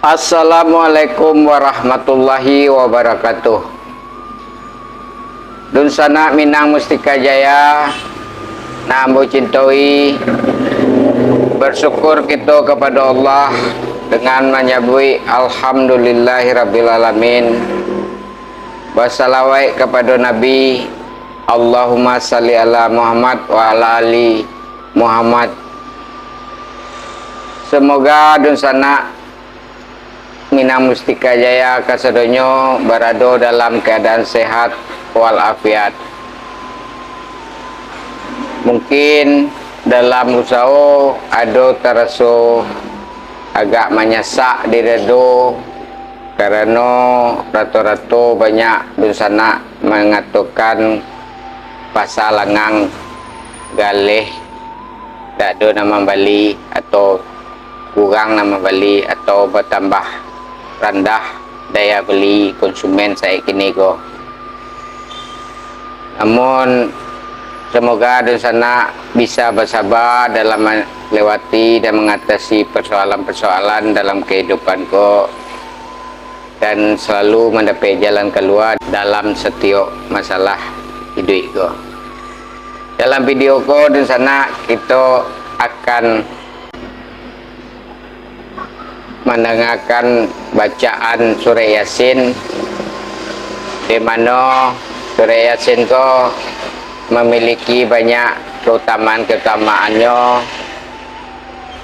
Assalamualaikum warahmatullahi wabarakatuh. Dun sana Minang Mustika Jaya, Nambu Cintoi, bersyukur kita kepada Allah dengan menyebut Alhamdulillahirrabbilalamin. Wassalawat kepada Nabi, Allahumma salli ala Muhammad wa ala ali Muhammad. Semoga dun sana Minang Mustika Jaya kasadonyo berada dalam keadaan sehat walafiat. Mungkin dalam usaha ada terasa agak menyesak di dedo karena rata-rata banyak di sana mengatakan pasal langang galih tak ada nama Bali atau kurang nama Bali atau bertambah rendah daya beli konsumen saya kini go. Namun semoga di sana bisa bersabar dalam melewati dan mengatasi persoalan-persoalan dalam kehidupan ko dan selalu mendapat jalan keluar dalam setiap masalah hidup ko. Dalam video ko di sana kita akan mendengarkan bacaan surah Yasin, di mana surah Yasin ko memiliki banyak keutamaannya.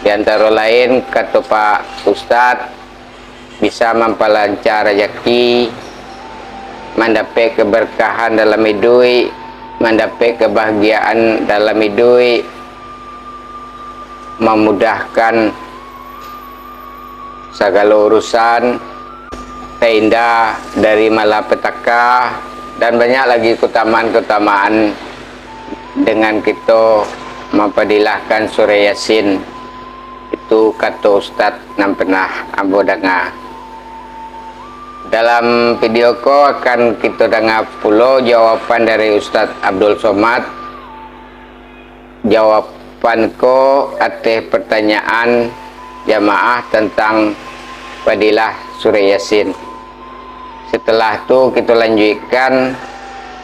Di antara lain kata Pak Ustadz, bisa memperlancar rezeki, mendapat keberkahan dalam hidup, mendapat kebahagiaan dalam hidup, memudahkan segala urusan, terindah dari malapetaka, dan banyak lagi keutamaan-keutamaan dengan kita mempadilahkan surah Yasin. Itu kata Ustadz yang pernah ambo dengar. Dalam video ko akan kita dengar pula jawapan dari Ustadz Abdul Somad. Jawapan ko atas pertanyaan jamaah tentang fadilah surah Yasin. Setelah itu kita lanjutkan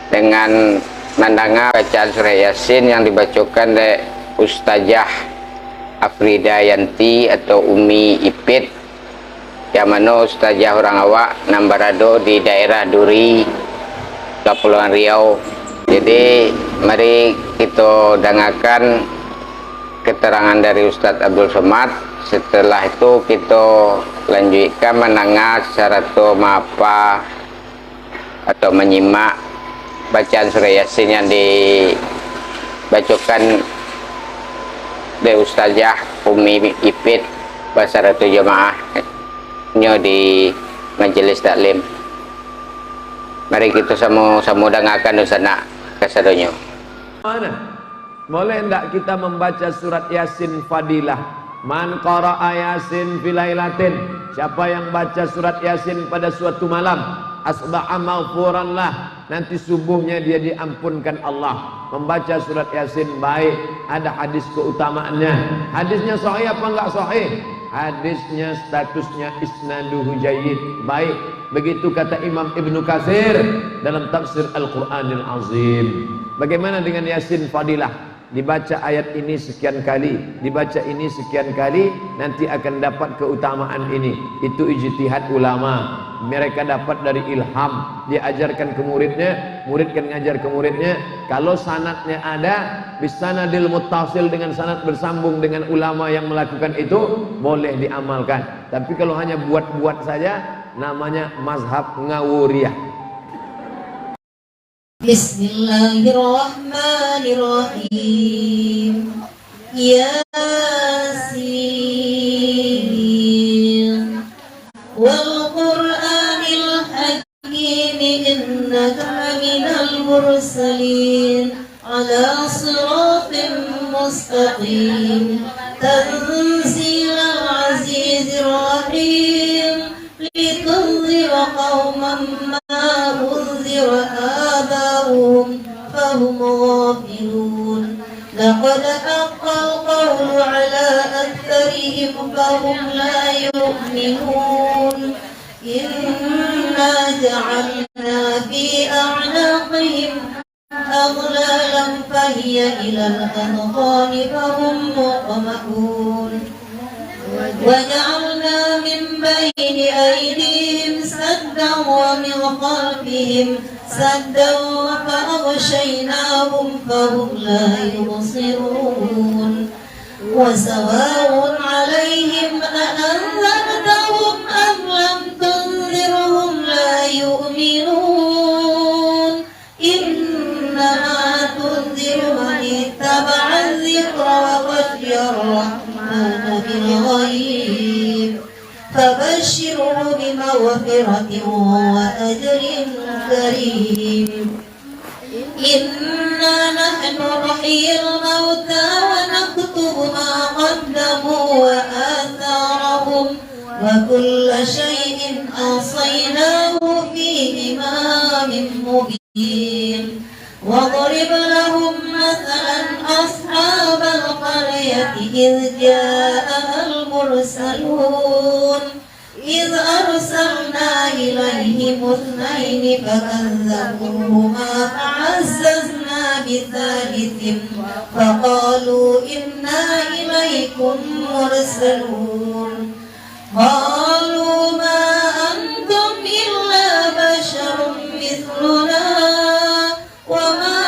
dengan mendengar bacaan surah Yasin yang dibacakan oleh Ustazah Afrida Yanti atau Umi Ipit, yang mana Ustazah orang awak yang berada di daerah Duri, Kepulauan Riau. Jadi mari kita dengarkan keterangan dari Ustadz Abdul Somad. Setelah itu kita lanjutkan mendengar secara apa atau menyimak bacaan surah Yasin yang dibacakan oleh Ustazah Umi Ipit Basaratu Jamaahnya di Majelis Taklim. Mari kita sama-sama dengarkan dosana kasadonyo. Boleh enggak kita membaca surat Yasin fadilah? Man qara'a Yasin filailatin, siapa yang baca surat Yasin pada suatu malam, asbaha maghfuran lah, nanti subuhnya dia diampunkan Allah. Membaca surat Yasin baik, ada hadis keutamaannya. Hadisnya sahih apa enggak sahih? Hadisnya statusnya isnaduhu jayyid, baik. Begitu kata Imam Ibnu Katsir dalam tafsir Al-Qur'anil Azim. Bagaimana dengan Yasin fadilah? Dibaca ayat ini sekian kali, dibaca ini sekian kali, nanti akan dapat keutamaan ini. Itu ijtihad ulama. Mereka dapat dari ilham, diajarkan ke muridnya, murid kan ngajar ke muridnya. Kalau sanadnya ada, bisanadil muttasil, dengan sanad bersambung dengan ulama yang melakukan itu, boleh diamalkan. Tapi kalau hanya buat-buat saja, namanya mazhab ngawuriyah. Bismillahirrahmanirrahim. Yasin wal Qur'anil Hakim, innaka minal mursalin ala siratin mustaqim, tanzilal azizir rahim, litunzira qauman ma unzira abahum fahum ghafilun. لقد حق القول على أكثرهم فهم لا يؤمنون إنا جعلنا في أعناقهم أغلالا فهي إلى الأذقان فهم مقمحون وجعلنا من بين أيديهم سدا ومن خلفهم سدا فأغشيناهم فهم لا يبصرون وسواء عليهم أأنذرتهم أم لم تنذرهم لا يؤمنون إنما تنذر من اتبع الذكر وخشي الرحمن بالغيب فبشره بمغفرة وأجر كريم إنا نحن نحيي الموتى ونكتب ما قدموا وآثارهم وكل شيء أحصيناه في إمام مبين واضرب لهم مثلا أصحاب القرية إذ جاءها المرسلون إذ أرسلنا إليهم اثنين فكذبوهما فعززنا بثالث فقالوا إنا إليكم مرسلون قالوا ما أنتم إلا بشر مثلنا وما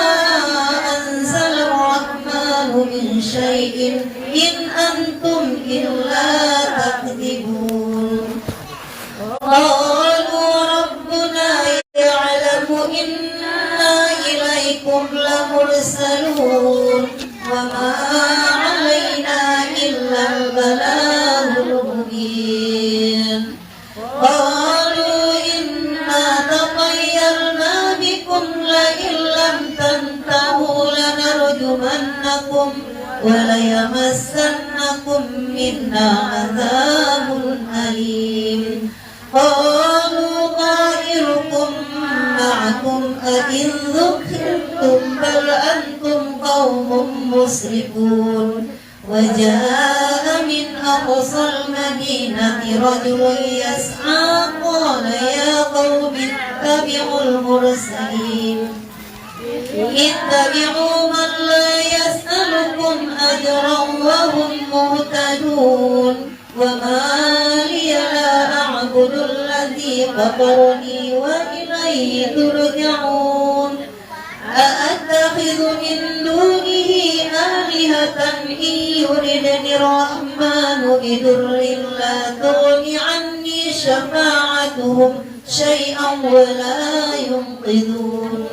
أنزل الرحمن من شيء إن أنتم إلا تكذبون قالوا ربنا يعلم إنا إليكم لمرسلون وما علينا إلا البلاغ المبين قالوا إنا تطيرنا بكم لئن لم تنتهوا لنرجمنكم وليمسنكم منا عذاب أليم قالوا طائركم معكم أئن ذكرتم بل أنتم قوم مسرفون وجاء من أقصى المدينة رجل يسعى قال يا قوم اتبعوا المرسلين اتبعوا من لا يسألكم أجرا وهم مهتدون وما لي لا أعبد الذي فطرني وإليه ترجعون أأتخذ من دونه آلهة إن يردني الرحمن بضر لا تغن عني شفاعتهم شيئا ولا ينقذون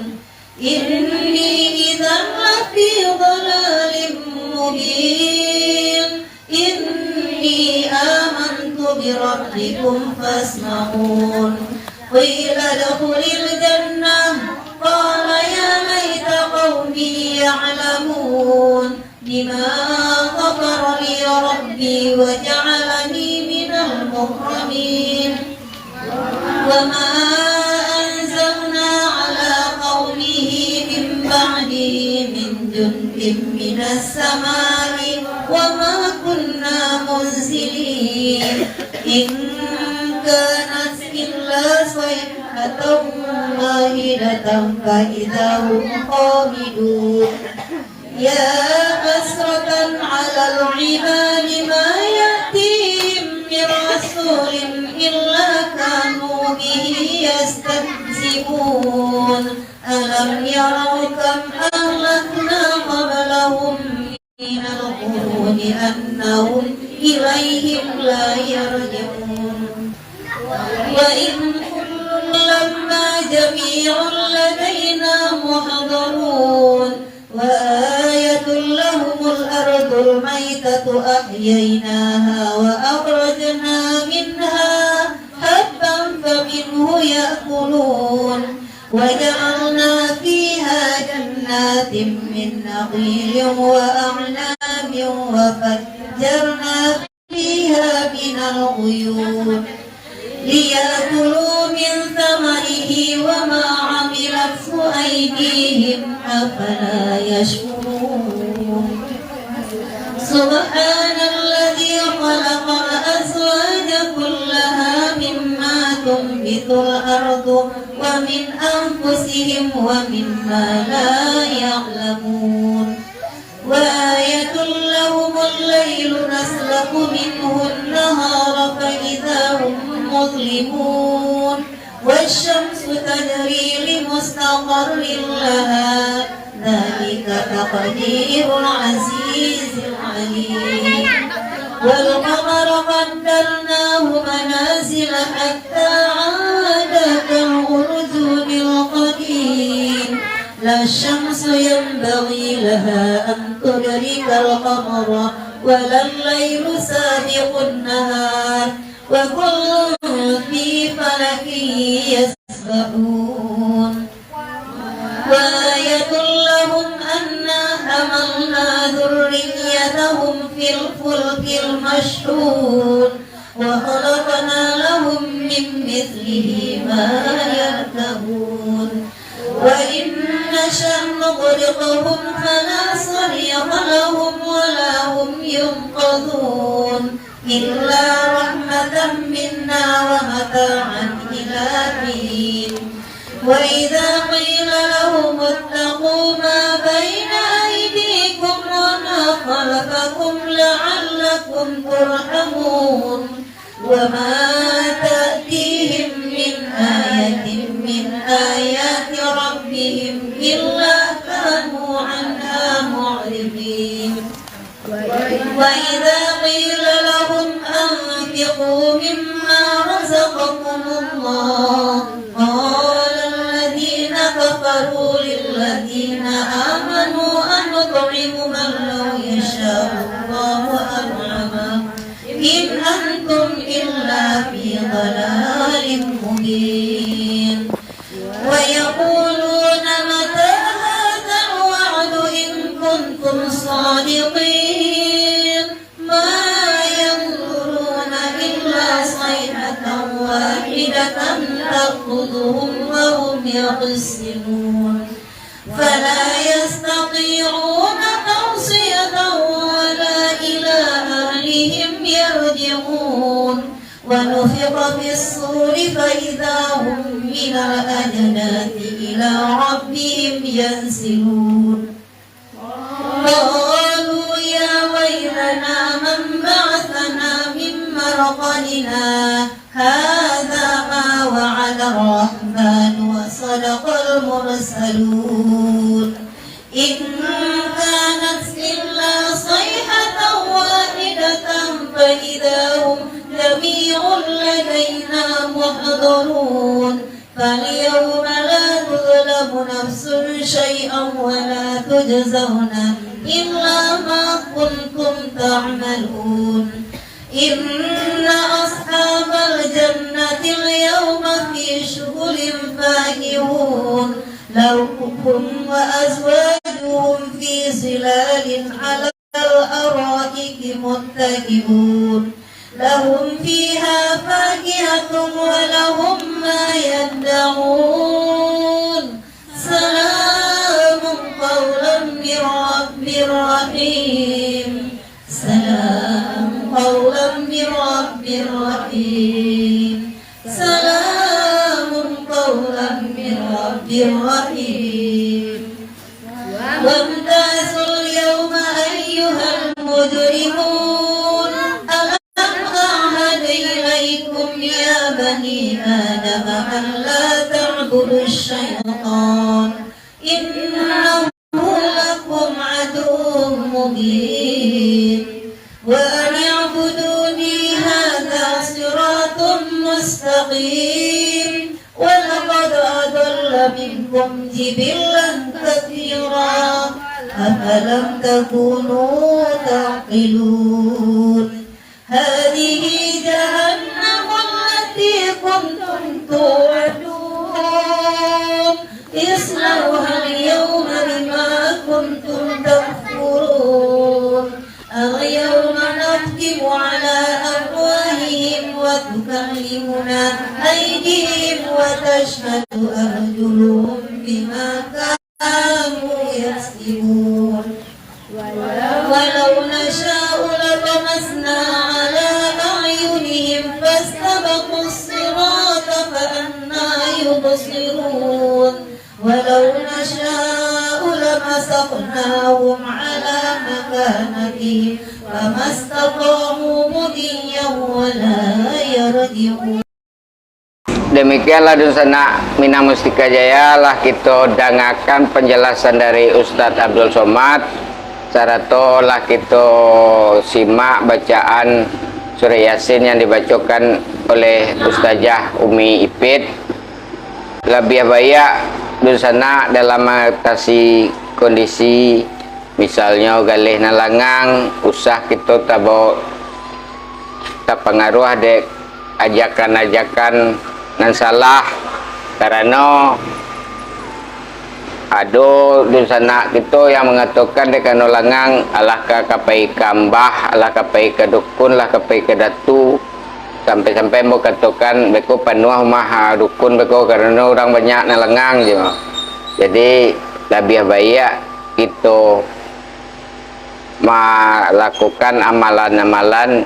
إني إذا لفي ضلال مبين إني آمنت بربكم فاسمعون قيل ادخل الجنة قال يا ليت قومي يعلمون بما غفر لي ربي وجعلني من المكرمين وما أنزلنا على قومه من بعده من جند من السماء وما كنا منزلين إن كانت إلا صيحة واحدة فإذا هم خامدون يا حسرة على العباد ما يأتيهم من رسول إلا كانوا به يستهزئون ألم يروا كم أهلكنا قبلهم من القرون أنهم إليهم لا يرجعون وإن كل لما جميع لدينا محضرون وآية لهم الأرض الميتة أحييناها وأخرجنا منها حبا فمنه يأكلون وجعلنا فيها جنات من نخيل وأعناب وفجرنا فيها من العيون ليأكلوا من ثمره وما عملته أيديهم أفلا يشكرون سبحان الذي خلق الأزواج كلها مما تنبت الأرض ومن أنفسهم ومما لا يعلمون وآية لهم الليل نسلخ منه النهار فإذا هم مظلمون والشمس تجري لمستقر لها ذلك تقدير العزيز العليم والقمر قدرناه منازل حتى عاد كالعرجون القديم لا الشمس ينبغي لها أن تدرك القمر ولا الليل سابق النهار وكل في فلك يسبحون وآية لهم أنا حملنا ذريتهم في الفلك المشحون وخلقنا لهم من مثله ما يركبون وإن نشأ نغرقهم فلا صريخ لهم ولا هم ينقذون إلا رحمة منا ومتاعا إلى حين وإذا قيل لهم اتقوا ما بين أيديكم وما خلفكم لعلكم ترحمون وما تأتيهم من آية من آيات ربهم إلا كانوا عنها معرضين وإذا قيل لهم أنفقوا مما رزقكم الله قال الذين كفروا للذين آمنوا أنطعم من لو يشاء الله أنعمه إن أنتم إلا في ضلال مبين ويقولون متى هذا الوعد إن كنتم صادقين ما ينظرون إلا صيحة واحدة تأخذهم وهم يخصمون فلا يستطيعون توصية ولا إلى أهلهم يرجعون ونفخ في الصور فإذا هم من الأجداث إلى ربهم ينسلون قالوا يا ويلنا من بعثنا من مرقدنا هذا ما وعد الرحمن وصدق المرسلون إن كانت إلا صيحة واحدة فإذا هم جميع لدينا محضرون فاليوم لا تظلم نفس شيئا ولا تجزون إلا ما كنتم تعملون إن أصحاب الجنة اليوم في شغل فاكهون لهم وأزواجهم في ظلال على الأرائك متكئون لهم فيها فاكهة ولهم ما يدعون سلام قولا من رب رحيم سلام قولا من رب رحيم سلام قولا من رب رحيم وامتازوا اليوم أيها المجرمون ألم أعهد إليكم يا بني آدم أن لا تعبدوا الشيطان إنه لكم عدو مبين وأن اعبدوني هذا صراط مستقيم ولقد أضل منكم جبلا كثيرا أفلم تكونوا تعقلون هذه جهنم التي كنتم توعدون اصلوها اليوم بما كنتم تكفرون اليوم نختم على أفواههم وتكلمنا أيديهم وتشهد أرجلهم بما كانوا يكسبون ولو نشاء لطمسنا على أعينهم فاستبقوا الصراط يبصرون ولو نشاء لمسخناهم على مكانتهم فما استقاموا مضيا ولا يرجعون. Demikianlah dusana Mina Mustika Jaya lah kita dengarkan penjelasan dari Ustadz Abdul Somad. Sarato lah kita simak bacaan surah Yasin yang dibacakan oleh Ustazah Umi Ipit. Lebih baik dusana dalam mengatasi kondisi misalnya galih nalangang usah kita tabo terpengaruh dek ajakan-ajakan nan salah karena ada dusana kita yang mengatakan dekat nolangang alah ka kapai kambah alah kapai ke dukun lah kapai ke datu sampai-sampai mau katakan beko penuh mah dukun beko karena orang banyak nalangang je. Jadi lebih baik kita melakukan amalan-amalan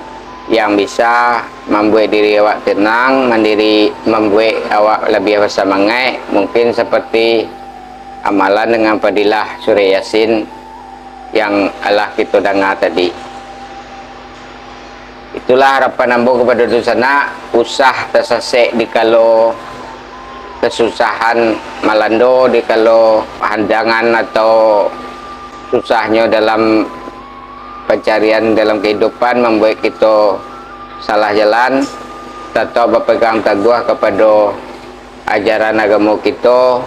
yang bisa membuat diri awak tenang, mandiri, membuat awak lebih bersemangat. Mungkin seperti amalan dengan fadilah surah Yasin yang Allah kita dengar tadi. Itulah harapan ambo kepada dusana, usah tersesek di kalau kesusahan melando, di kalau handangan atau susahnya dalam pencarian dalam kehidupan membuat kita salah jalan. Tetap berpegang teguh kepada ajaran agama kita.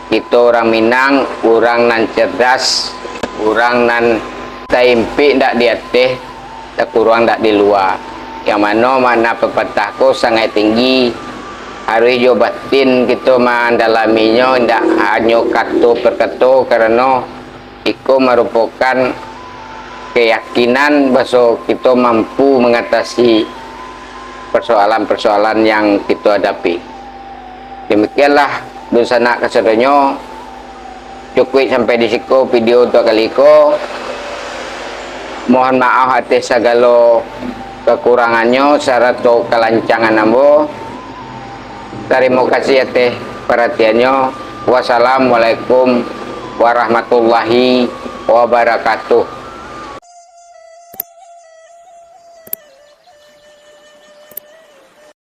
Kita orang Minang, orang nan cerdas, orang nan taimpi ndak di atas, tak kurang ndak di luar. Yang mana pepatahku sangat tinggi. Harus jo batin kita mendalaminya, ndak hanya kata per kata, karena itu merupakan keyakinan bahwa kita mampu mengatasi persoalan-persoalan yang kita hadapi. Demikianlah dusana kesedonya. Cukup sampai di situ video untuk kali ini. Mohon maaf atas segala kekurangannya serta kelancangan ambo. Terima kasih atas perhatiannya. Wassalamualaikum warahmatullahi wabarakatuh.